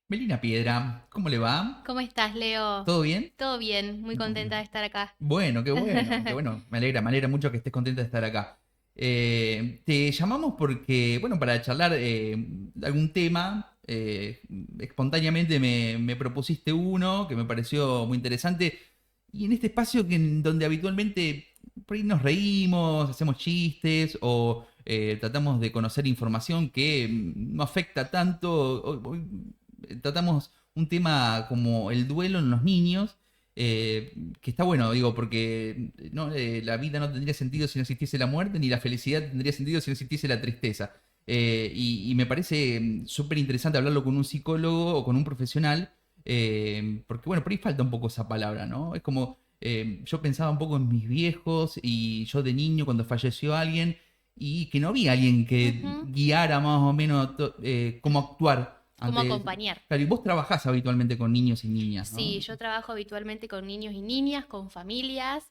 Melina Piedra, ¿cómo le va? ¿Cómo estás, Leo? ¿Todo bien? Todo bien, muy contenta Bueno, de estar acá. bueno, qué bueno, qué bueno. Me alegra mucho que estés contenta de estar acá. Te llamamos porque, bueno, para charlar algún tema, espontáneamente me propusiste uno que me pareció muy interesante. Y en este espacio donde habitualmente por ahí nos reímos, hacemos chistes o tratamos de conocer información que no afecta tanto, tratamos un tema como el duelo en los niños, que está bueno, digo, porque ¿no? La vida no tendría sentido si no existiese la muerte, ni la felicidad tendría sentido si no existiese la tristeza. Y me parece súper interesante hablarlo con un psicólogo o con un profesional, porque bueno, por ahí falta un poco esa palabra, ¿no? Es como, yo pensaba un poco en mis viejos y yo de niño cuando falleció alguien y que no había alguien que Ujú. guiara más o menos cómo actuar ¿Cómo ante... acompañar? Claro, y vos trabajás habitualmente con niños y niñas, Sí, ¿no? yo trabajo habitualmente con niños y niñas, con familias.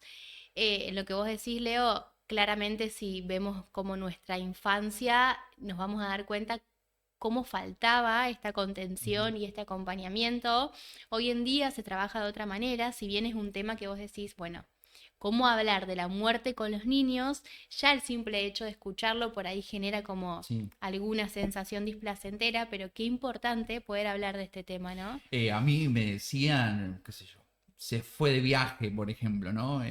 Lo que vos decís, Leo, claramente si vemos como nuestra infancia, nos vamos a dar cuenta cómo faltaba esta Ujú. contención y este acompañamiento. Hoy en día se trabaja de otra manera, si bien es un tema que vos decís, bueno, cómo hablar de la muerte con los niños, ya el simple hecho de escucharlo por ahí genera como Sí. alguna sensación displacentera, pero qué importante poder hablar de este tema, ¿no? A mí me decían, qué sé yo, se fue de viaje, por ejemplo, ¿no?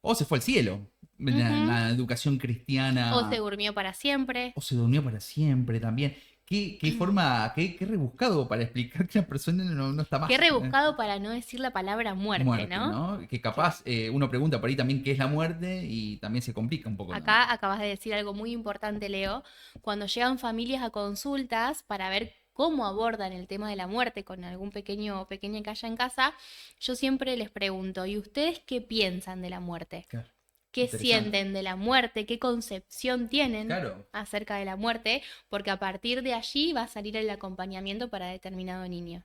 O se fue al cielo, en Ujú. la educación O se cristiana, durmió para siempre. o se durmió para siempre también. Qué forma, qué rebuscado para explicar que una persona no está Qué más rebuscado para no decir la palabra muerte, muerte, ¿no? ¿no? Que Que capaz uno pregunta por ahí también qué es la muerte y también se complica un poco, ¿no? acá acabas de decir algo muy importante, Leo. Cuando llegan familias a consultas para ver cómo abordan el tema de la muerte con algún pequeño o pequeña que haya en casa, yo siempre les pregunto, ¿y ustedes qué piensan de la muerte? Claro, ¿Qué interesante. sienten de la muerte? ¿Qué concepción tienen Claro. acerca de la muerte? Porque a partir de allí va a salir el acompañamiento para determinado niño.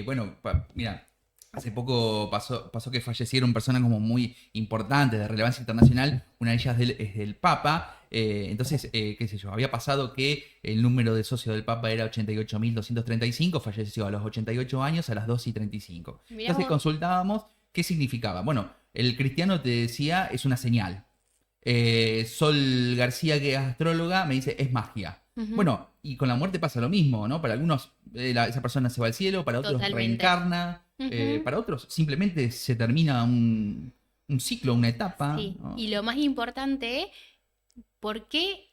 Bueno, mira, hace poco pasó que fallecieron personas como muy importantes de relevancia internacional. Una de ellas es del Papa. Entonces, qué sé yo, había pasado que el número de socios del Papa era 88.235. Falleció a los 88 años a las 2:35. Mirá Entonces vos. consultábamos qué significaba. Bueno, el cristiano te decía es una señal. Sol García, que es astróloga, me dice es magia. Ujú. Bueno, y con la muerte pasa lo mismo, ¿no? Para algunos esa persona se va al cielo, para otros Totalmente. reencarna, Ujú. para otros simplemente se termina un ciclo, una etapa, Sí, ¿no? y lo más importante, ¿por qué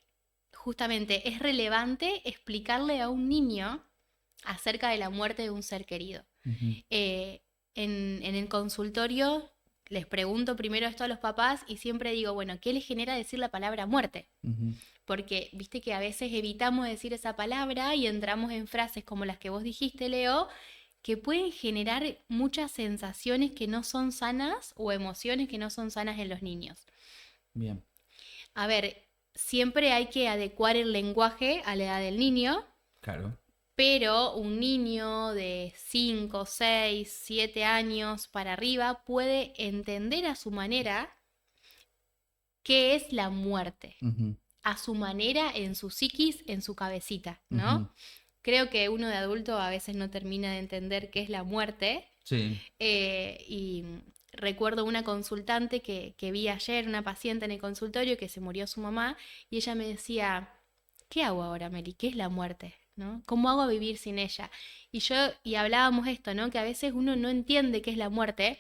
justamente es relevante explicarle a un niño acerca de la muerte de un ser querido? Ujú, Eh, en el consultorio les pregunto primero esto a los papás y siempre digo, bueno, ¿qué les genera decir la palabra muerte? ujú. Porque viste que a veces evitamos decir esa palabra y entramos en frases como las que vos dijiste, Leo, que pueden generar muchas sensaciones que no son sanas o emociones que no son sanas en los niños. Bien, A ver, siempre hay que adecuar el lenguaje a la edad del niño, claro. pero un niño de 5, 6, 7 años para arriba puede entender a su manera qué es la muerte, Ujú, a su manera, en su psiquis, en su cabecita, ujú. ¿no? Creo que uno de adulto a veces no termina de entender qué es la muerte. Sí, Y recuerdo una consultante que vi ayer, una paciente en el consultorio que se murió su mamá, y ella me decía, ¿qué hago ahora, Meli? ¿Qué es la muerte? ¿No? ¿Cómo hago a vivir sin ella? Y hablábamos esto, ¿no? Que a veces uno no entiende qué es la muerte,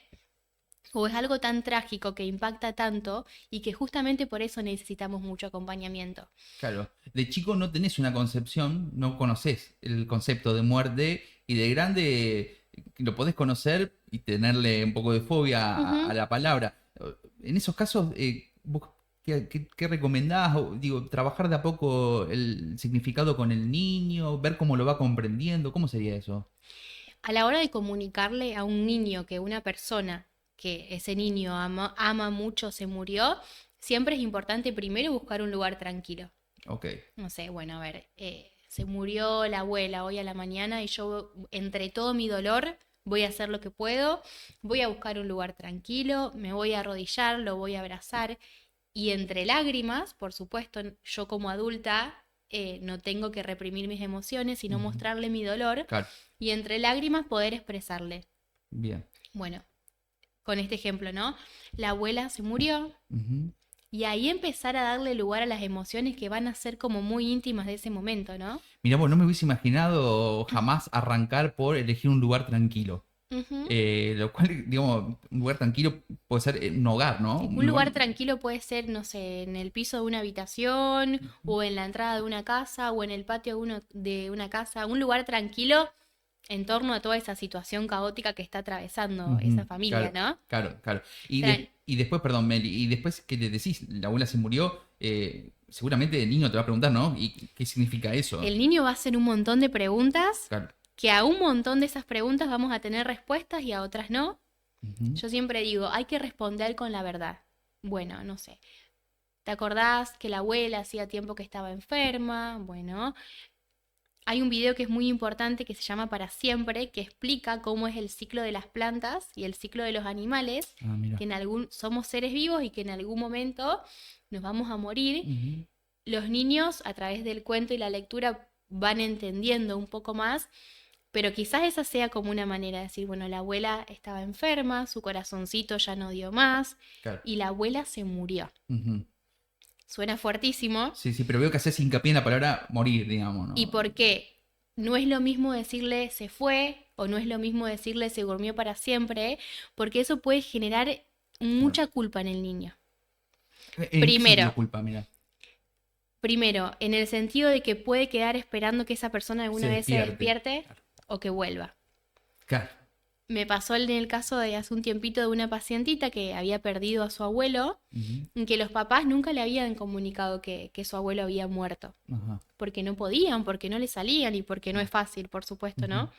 o es algo tan trágico que impacta tanto, y que justamente por eso necesitamos mucho acompañamiento. claro. De chico no tenés una concepción, no conocés el concepto de muerte y de grande lo podés conocer y tenerle un poco de fobia a Ujú. la palabra. En esos casos, ¿vos qué recomendás? Digo, trabajar de a poco el significado con el niño, ver cómo lo va comprendiendo, ¿cómo sería eso? A la hora de comunicarle a un niño que una persona, que ese niño ama mucho, se murió, siempre es importante primero buscar un lugar tranquilo. Ok. No sé, bueno, a ver, se murió la abuela hoy a la mañana y yo entre todo mi dolor voy a hacer lo que puedo, voy a buscar un lugar tranquilo, me voy a arrodillar, lo voy a abrazar y entre lágrimas, por supuesto, yo como adulta no tengo que reprimir mis emociones, sino Ujú. mostrarle mi dolor Claro, y entre lágrimas poder expresarle. bien. Bueno, con este ejemplo, ¿no? La abuela se murió Ujú. y ahí empezar a darle lugar a las emociones que van a ser como muy íntimas de ese momento, ¿no? Mirá, vos, no me hubiese imaginado jamás arrancar por elegir un lugar tranquilo. Ujú. Lo cual, digamos, un lugar tranquilo puede ser un hogar, ¿no? Un Un lugar. lugar tranquilo puede ser, no sé, en el piso de una habitación, Ujú. o en la entrada de una casa, o en el patio de una casa. Un lugar tranquilo en torno a toda esa situación caótica que está atravesando esa Ujú. familia, Claro, ¿no? claro, claro. Y, Tran- y después, perdón, Meli, y después que le decís, la abuela se murió, seguramente el niño te va a preguntar, ¿no? ¿Y qué significa eso? El niño va a hacer un montón de preguntas, Claro. que a un montón de esas preguntas vamos a tener respuestas y a otras no. Ujú. Yo siempre digo, hay que responder con la verdad. Bueno, no sé. ¿Te acordás que la abuela hacía tiempo que estaba enferma? Bueno, hay un video que es muy importante que se llama Para Siempre, que explica cómo es el ciclo de las plantas y el ciclo de los animales, Ah, mira. que somos seres vivos y que en algún momento nos vamos a morir. Ujú. Los niños, a través del cuento y la lectura, van entendiendo un poco más, pero quizás esa sea como una manera de decir, bueno, la abuela estaba enferma, su corazoncito ya no dio más Claro. y la abuela se murió. Ujú. Suena fuertísimo. Sí, sí, pero veo que haces hincapié en la palabra morir, digamos, ¿Y ¿no? por qué? No es lo mismo decirle se fue o no es lo mismo decirle se durmió para siempre, porque eso puede generar Claro. mucha culpa en el niño. ¿En qué Primero, sentido culpa? Mira, en el sentido de que puede quedar esperando que esa persona alguna se vez se despierte. despierte Claro. o que vuelva. Claro. Me pasó en el caso de hace un tiempito de una pacientita que había perdido a su abuelo, Ujú. y que los papás nunca le habían comunicado que su abuelo había muerto, Ajá. porque no podían, porque no le salían y porque no es fácil, por supuesto, Ujú. ¿no?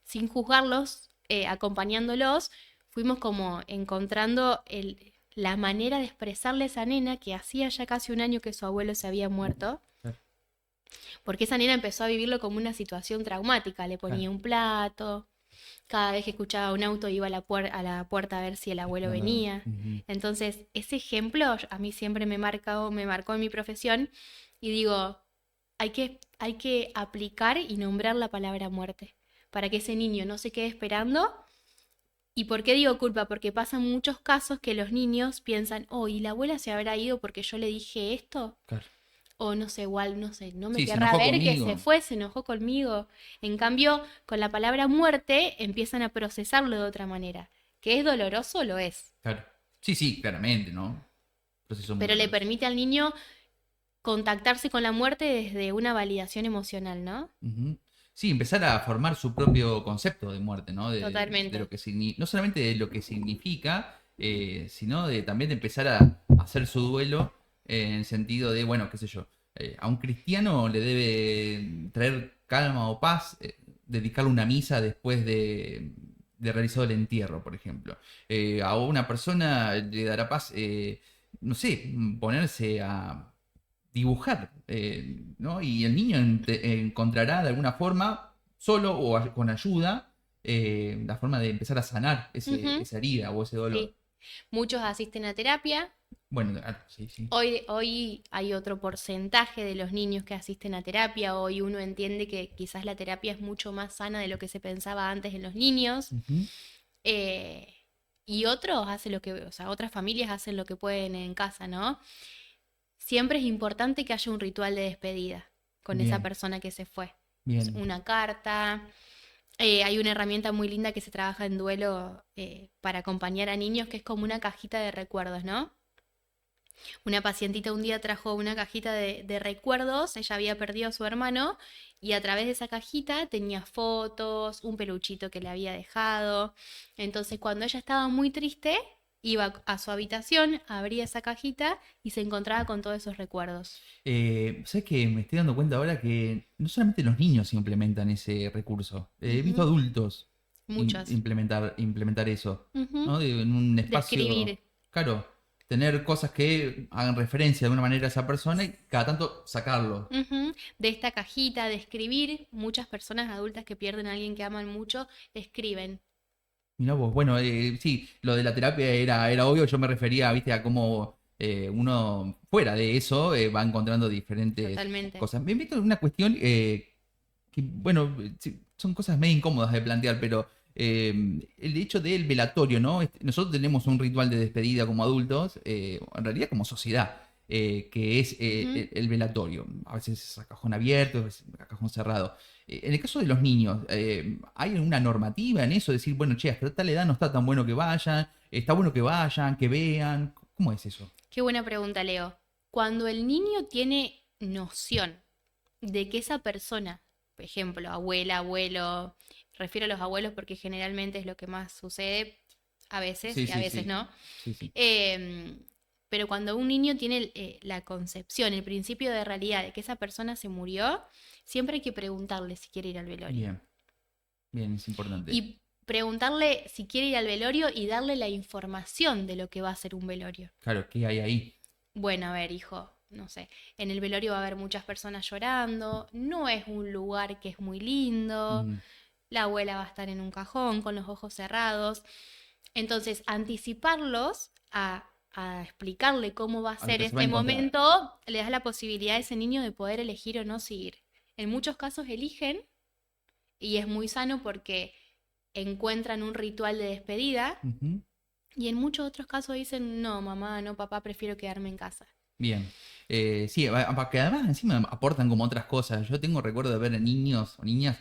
Sin juzgarlos, acompañándolos, fuimos como encontrando la manera de expresarle a esa nena que hacía ya casi un año que su abuelo se había muerto, Claro, porque esa nena empezó a vivirlo como una situación traumática, le claro. ponía un plato, cada vez que escuchaba un auto iba a a la puerta a ver si el abuelo Claro. venía. Ujú. Entonces, ese ejemplo a mí siempre me marcó en mi profesión y digo, hay que aplicar y nombrar la palabra muerte para que ese niño no se quede esperando. ¿Y por qué digo culpa? Porque pasan muchos casos que los niños piensan, oh, ¿y la abuela se habrá ido porque yo le dije esto? Claro. O no sé, igual, no sé, no me Sí, se querrá enojó ver que se conmigo. fue, se enojó conmigo. En cambio, con la palabra muerte empiezan a procesarlo de otra manera. Que es doloroso, lo es, Claro. Sí, sí, claramente, ¿no? Proceso muy pero le doloroso. permite al niño contactarse con la muerte desde una validación emocional, ¿no? Ujú. Sí, empezar a formar su propio concepto de muerte, ¿no? De lo Totalmente. que no solamente de lo que significa, sino de también de empezar a hacer su duelo en el sentido de, bueno, qué sé yo, a un cristiano le debe traer calma o paz, dedicarle una misa después de realizado el entierro, por ejemplo. A una persona le dará paz, no sé, ponerse a dibujar, ¿no? Y el niño encontrará de alguna forma, solo o con ayuda, la forma de empezar a sanar Ujú, esa herida o ese dolor. sí. Muchos asisten a terapia. Bueno, sí, sí. Hoy hay otro porcentaje de los niños que asisten a terapia. Hoy uno entiende que quizás la terapia es mucho más sana de lo que se pensaba antes en los niños. Ujú. Eh, y otros hacen lo que, o sea, otras familias hacen lo que pueden en casa, ¿no? Siempre es importante que haya un ritual de despedida con esa Bien, persona que se fue. bien. Una carta. Hay una herramienta muy linda que se trabaja en duelo, para acompañar a niños, que es como una cajita de recuerdos, ¿no? Una pacientita un día trajo una cajita de recuerdos, ella había perdido a su hermano y a través de esa cajita tenía fotos, un peluchito que le había dejado. Entonces cuando ella estaba muy triste, iba a su habitación, abría esa cajita y se encontraba con todos esos recuerdos. ¿Sabes qué? Me estoy dando cuenta ahora que no solamente los niños implementan ese recurso. He visto Ujú. adultos Muchos. implementar eso, Ujú. ¿no? En un De espacio, escribir. claro, tener cosas que hagan referencia de alguna manera a esa persona y cada tanto sacarlo. Ujú. De esta cajita de escribir, muchas personas adultas que pierden a alguien que aman mucho, escriben. Mirá vos, bueno, sí, lo de la terapia era obvio, yo me refería, viste, a cómo uno fuera de eso va encontrando diferentes Totalmente. cosas. Me invito a una cuestión que, bueno, sí, son cosas medio incómodas de plantear, pero el hecho del velatorio, ¿no? Nosotros tenemos un ritual de despedida como adultos, en realidad como sociedad, que es Ujú. el velatorio. A veces es a cajón abierto, a veces a cajón cerrado. En el caso de los niños, ¿hay una normativa en eso? Decir, bueno, che, hasta tal edad no está tan bueno que vayan, está bueno que vayan, que vean. ¿Cómo es eso? Qué buena pregunta, Leo. Cuando el niño tiene noción de que esa persona, por ejemplo, abuela, abuelo, refiero a los abuelos porque generalmente es lo que más sucede a veces Sí, y a sí, veces sí. no. Sí, sí. Pero cuando un niño tiene la concepción, el principio de realidad de que esa persona se murió, siempre hay que preguntarle si quiere ir al velorio. Bien, bien, es importante. Y preguntarle si quiere ir al velorio y darle la información de lo que va a ser un velorio. Claro, ¿qué hay ahí? Bueno, a ver, hijo, no sé, en el velorio va a haber muchas personas llorando, no es un lugar que es muy lindo, Mm, la abuela va a estar en un cajón con los ojos cerrados. Entonces, anticiparlos a explicarle cómo va a a lo ser que se va a ese encontrar. momento, le das la posibilidad a ese niño de poder elegir o no seguir. En muchos casos eligen y es muy sano porque encuentran un ritual de despedida Ujú. y en muchos otros casos dicen, no, mamá, no, papá, prefiero quedarme en casa. Bien. Sí, que además encima aportan como otras cosas. Yo tengo recuerdo de ver a niños o niñas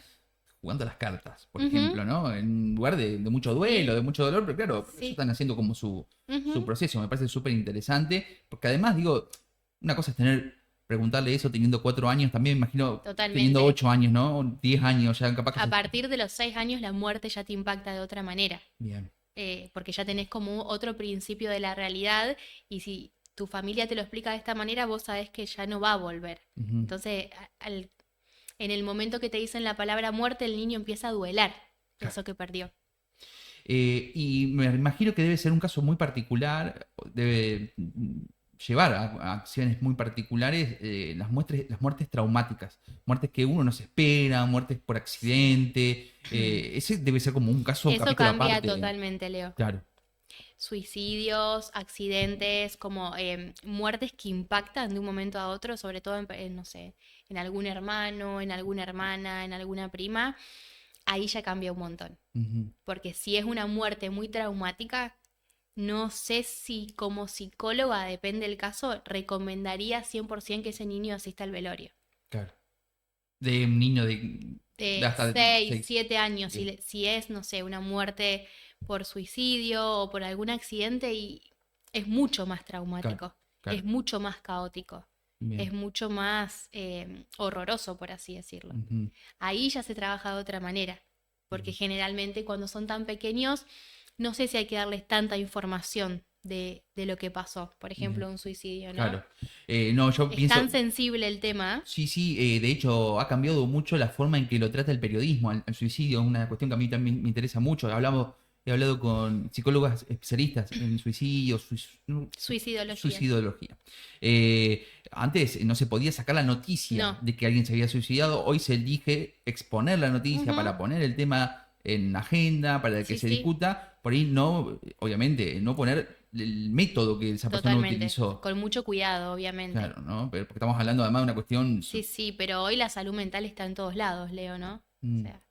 jugando a las cartas, por Ujú, ejemplo, ¿no? En un lugar de mucho duelo, de sí, mucho dolor, pero claro, ellos sí. están haciendo como su Ujú, proceso. Me parece súper interesante, porque además, digo, una cosa es preguntarle eso teniendo 4 años, también me imagino teniendo totalmente. 8 años, ¿no? 10 años, ya capaz que A partir de los 6 años la muerte ya te impacta de otra manera, Bien. porque ya tenés como otro principio de la realidad y si tu familia te lo explica de esta manera, vos sabés que ya no va a volver. Ujú. Entonces, en el momento que te dicen la palabra muerte, el niño empieza a duelar Claro. eso que perdió. Y me imagino que debe ser un caso muy particular, debe llevar a acciones muy particulares las muertes traumáticas, muertes que uno no se espera, muertes por Sí. accidente. Ese debe ser como un caso, un Eso capítulo cambia aparte. totalmente, Leo. Claro, Suicidios, accidentes, como muertes que impactan de un momento a otro, sobre todo no sé, en algún hermano, en alguna hermana, en alguna prima, ahí ya cambia un montón. ujú, Porque si es una muerte muy traumática, no sé si como psicóloga, depende del caso, recomendaría 100% que ese niño asista al velorio. claro. De un niño de De hasta 6 6. 7 años, Bien, si es, no sé, una muerte por suicidio o por algún accidente, y es mucho más claro, traumático, es claro. mucho más caótico, es Bien. mucho más horroroso, por así decirlo. Ujú, Ahí ya se trabaja de otra manera, porque bien. generalmente cuando son tan pequeños, no sé si hay que darles tanta información de lo que pasó, por Bien. ejemplo, un suicidio, ¿no? Claro. No, yo Es tan pienso, sensible el tema. sí, sí, de hecho ha cambiado mucho la forma en que lo trata el periodismo, al suicidio, es una cuestión que a mí también me interesa mucho. He hablado con psicólogas especialistas en suicidio, no, Suicidología. suicidología. Antes no se podía sacar la noticia No. de que alguien se había suicidado, hoy se elige exponer la noticia Ujú. para poner el tema en agenda, para que Sí, se sí, discuta, por ahí no, obviamente, no poner el método que esa persona totalmente. utilizó. Con mucho cuidado, obviamente. Claro, ¿no? Pero porque estamos hablando además de una cuestión. Sí, sí, pero hoy la salud mental está en todos lados, Leo, ¿no? O Mm, sea,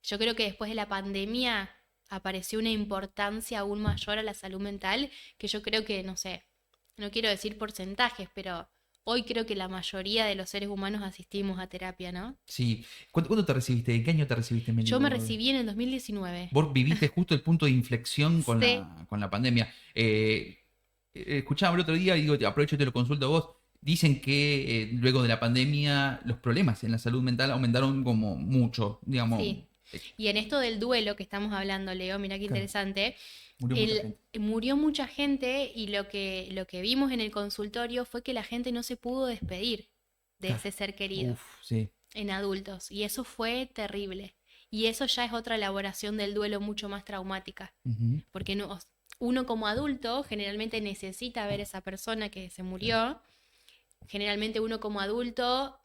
yo creo que después de la pandemia apareció una importancia aún mayor a la salud mental, que yo creo que, no sé, no quiero decir porcentajes, pero hoy creo que la mayoría de los seres humanos asistimos a terapia, ¿no? sí. ¿Cuándo te recibiste? ¿En qué año te recibiste, Meli? Yo me recibí en el 2019. Vos viviste justo el punto de inflexión con Sí. la pandemia. Escuchaba el otro día y digo, aprovecho y te lo consulto a vos. Dicen que luego de la pandemia los problemas en la salud mental aumentaron como mucho, digamos. Sí. Y en esto del duelo que estamos hablando, Leo, mira qué Claro, interesante, murió mucha gente. murió mucha gente y lo que vimos en el consultorio fue que la gente no se pudo despedir de Claro. ese ser querido Uf, sí. en adultos y eso fue terrible. Y eso ya es otra elaboración del duelo mucho más traumática, Ujú, porque uno como adulto generalmente necesita ver a esa persona que se claro. murió, generalmente uno como adulto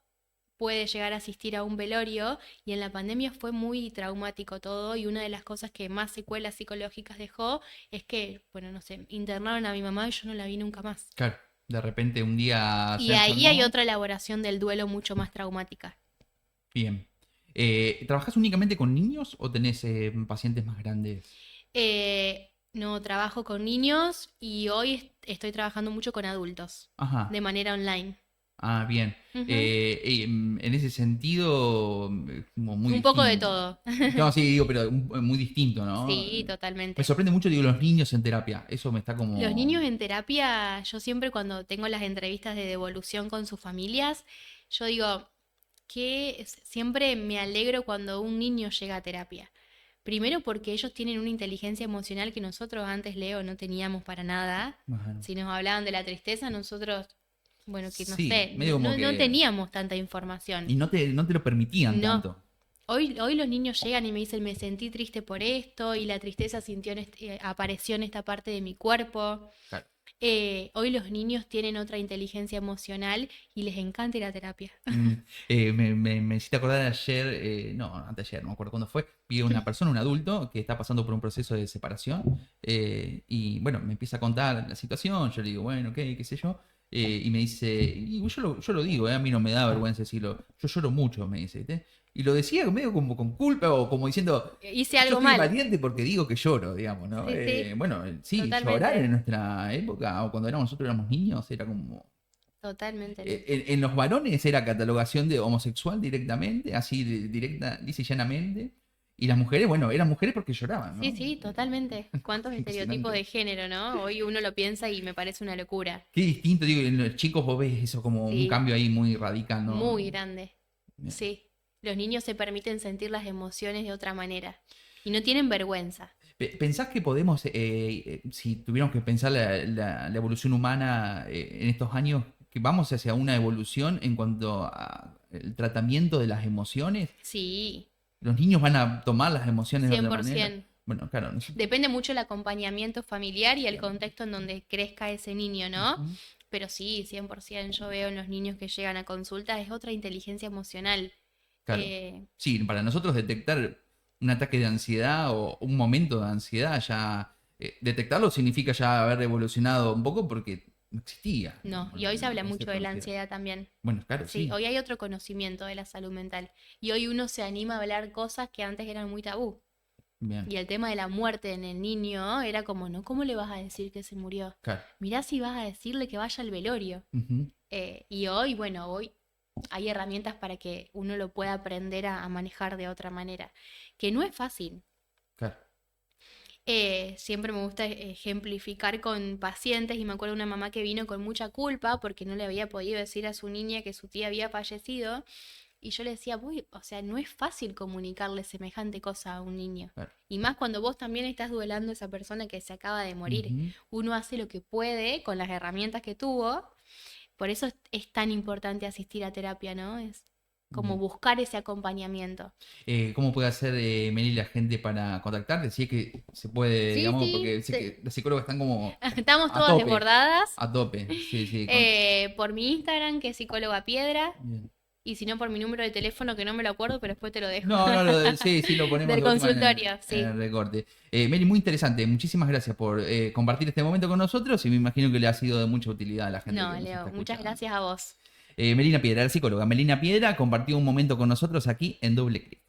puede llegar a asistir a un velorio y en la pandemia fue muy traumático todo y una de las cosas que más secuelas psicológicas dejó es que, bueno, no sé, internaron a mi mamá y yo no la vi nunca más. Claro, de repente un día se Y ahí hay enfermó. otra elaboración del duelo mucho más traumática. Bien. ¿Trabajás únicamente con niños o tenés pacientes más grandes? No, trabajo con niños y hoy estoy trabajando mucho con adultos, de Ajá. manera online. Ah, bien. Ujú. En ese sentido, como muy Un poco de distinto. todo. No, sí, digo, pero muy distinto, ¿no? Sí, Me totalmente. sorprende mucho, digo, los niños en terapia. Eso me está Los como... niños en terapia, yo siempre cuando tengo las entrevistas de devolución con sus familias, yo digo que siempre me alegro cuando un niño llega a terapia. Primero porque ellos tienen una inteligencia emocional que nosotros antes, Leo, no teníamos para nada. Bueno, Si nos hablaban de la tristeza, nosotros, bueno, que no sí, sé, medio como no que... teníamos tanta información. Y no te lo permitían No. tanto. Hoy los niños llegan y me dicen, me sentí triste por esto, y la tristeza apareció en esta parte de mi cuerpo. Claro. Hoy los niños tienen otra inteligencia emocional y les encanta ir a terapia. Mm, me hiciste acordar de ayer, no, antes de ayer, no me acuerdo cuándo fue, vi a una persona, un adulto, que está pasando por un proceso de separación y bueno, me empieza a contar la situación, yo le digo, bueno, qué sé yo, y me dice, y yo lo digo, a mí no me da vergüenza decirlo, yo lloro mucho, me dice, ¿viste? Y lo decía medio como con culpa o como diciendo, Hice yo algo soy mal. valiente porque digo que lloro, digamos, ¿no? Sí, sí, Bueno, sí, llorar en totalmente, nuestra época o cuando nosotros éramos niños era como totalmente, Leo. en los varones era catalogación de homosexual directamente, así directa, lisa y llanamente. Y las mujeres, bueno, eran mujeres porque lloraban, Sí, ¿no? sí, totalmente. ¿Cuántos estereotipos Impresionante. de género, no? Hoy uno lo piensa y me parece una locura. Qué distinto, digo, en los chicos vos ves eso como un Sí, cambio ahí muy radical, ¿no? muy grande. Sí. Los niños se permiten sentir las emociones de otra manera y no tienen vergüenza. ¿Pensás que podemos, si tuviéramos que pensar la evolución humana en estos años, que vamos hacia una evolución en cuanto al tratamiento de las emociones? Sí, ¿Los niños van a tomar las emociones de cien otra por manera? 100%. Bueno, claro, nosotros... Depende mucho el acompañamiento familiar y el contexto en donde crezca ese niño, ¿no? Ujú. Pero sí, 100%. Yo veo en los niños que llegan a consulta, es otra inteligencia emocional. Claro. Sí, para nosotros detectar un ataque de ansiedad o un momento de ansiedad, ya detectarlo significa ya haber evolucionado un poco porque no existía No, y hoy se el habla mucho concepto de de la ansiedad. ansiedad también. Bueno, claro, Sí, sí. hoy hay otro conocimiento de la salud mental. Y hoy uno se anima a hablar cosas que antes eran muy tabú. Bien, Y el tema de la muerte en el niño era como, ¿no? ¿Cómo le vas a decir que se murió? claro. Mirá si vas a decirle que vaya al velorio. Ujú, Y hoy, bueno, hoy hay herramientas para que uno lo pueda aprender a manejar de otra manera, que no es fácil. claro. Siempre me gusta ejemplificar con pacientes y me acuerdo de una mamá que vino con mucha culpa porque no le había podido decir a su niña que su tía había fallecido y yo le decía, o sea, no es fácil comunicarle semejante cosa a un niño. Claro. Y más cuando vos también estás duelando a esa persona que se acaba de morir. Ujú, Uno hace lo que puede con las herramientas que tuvo. Por eso es tan importante asistir a terapia, ¿no? Es como bien. buscar ese acompañamiento. ¿Cómo puede hacer Meli la gente para contactarte? Si es que se puede, Sí, digamos, sí, porque sé que las psicólogas están como estamos a todas tope, desbordadas. a tope. Sí, sí. Por mi Instagram, que es psicóloga piedra, Bien. y si no por mi número de teléfono, que no me lo acuerdo, pero después te lo dejo. No, no, sí, sí, lo ponemos Del de última consultorio, en sí. el recorte. Meli, muy interesante. Muchísimas gracias por compartir este momento con nosotros y me imagino que le ha sido de mucha utilidad a la gente No, que nos está Leo, muchas escuchando. gracias a vos. Melina Piedra, la psicóloga. Melina Piedra compartió un momento con nosotros aquí en Doble Clic.